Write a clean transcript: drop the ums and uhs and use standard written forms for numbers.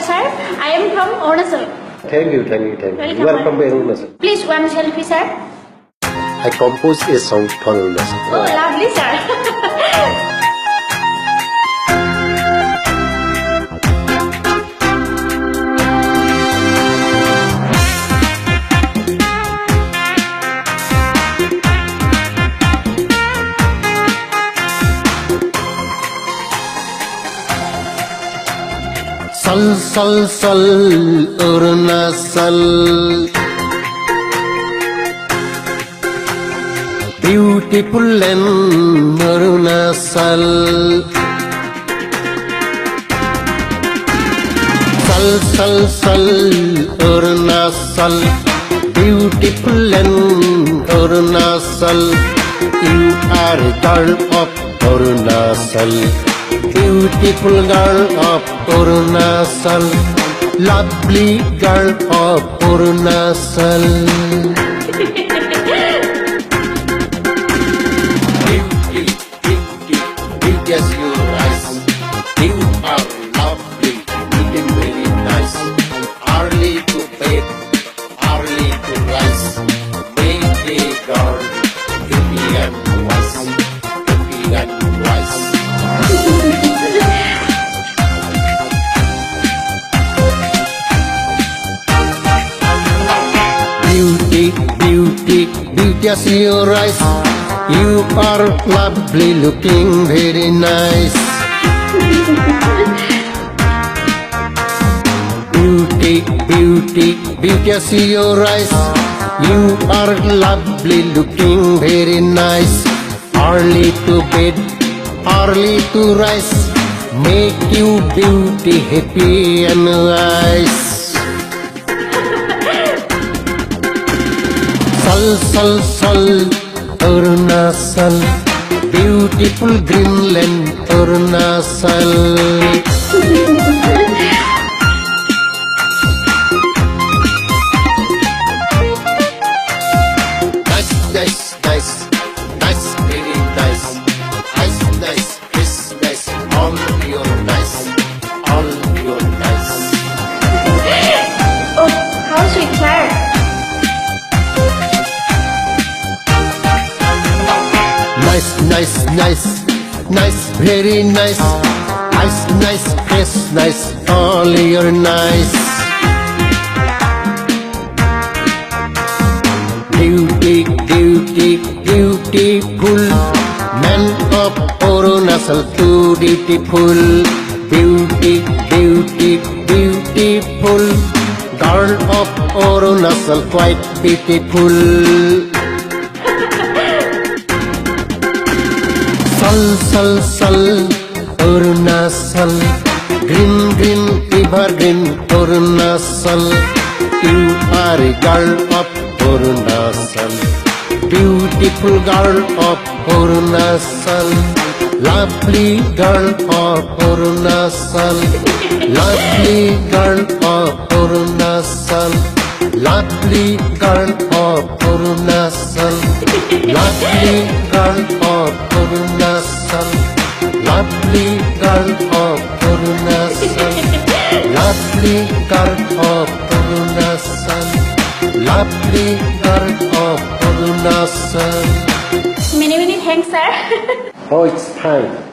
Sir, I am from Arunachal. Thank you. You are from Arunachal. Please one selfie, sir. I composed a song for Arunachal. Oh, lovely, sir. Sal Arunachal, beautiful land Arunachal. Sal Arunachal, beautiful land Arunachal. You are a girl of Arunachal, beautiful girl of Arunachal, lovely girl of Arunachal. Beauty as your eyes, you are lovely, looking very nice. Early to bed, early to rise, make a girl happy and wise, happy and wise. Beauty as your eyes, you are lovely, looking very nice. Beauty as your eyes, you are lovely, looking very nice. Early to bed, early to rise, make you beauty happy and wise. Sal Arunachal, beautiful Greenland Arunachal. Nice, very nice. Nice, kiss nice, all your nice, all your nice. Oh, how sweet, sir. Nice, very nice. Nice, kiss nice, all your nice. Beautiful man of Arunachal, too beautiful. Beautiful girl of Arunachal, quite beautiful. Sal Arunachal, green evergreen Arunachal. You are a girl of Arunachal, beautiful girl of Arunachal, lovely girl of Arunachal, lovely girl of Arunachal, lovely girl of Arunachal, lovely girl of Arunachal, lovely girl of Arunachal, lovely girl of Arunachal, lovely girl of Arunachal. Many thanks, sir. Oh, it's time.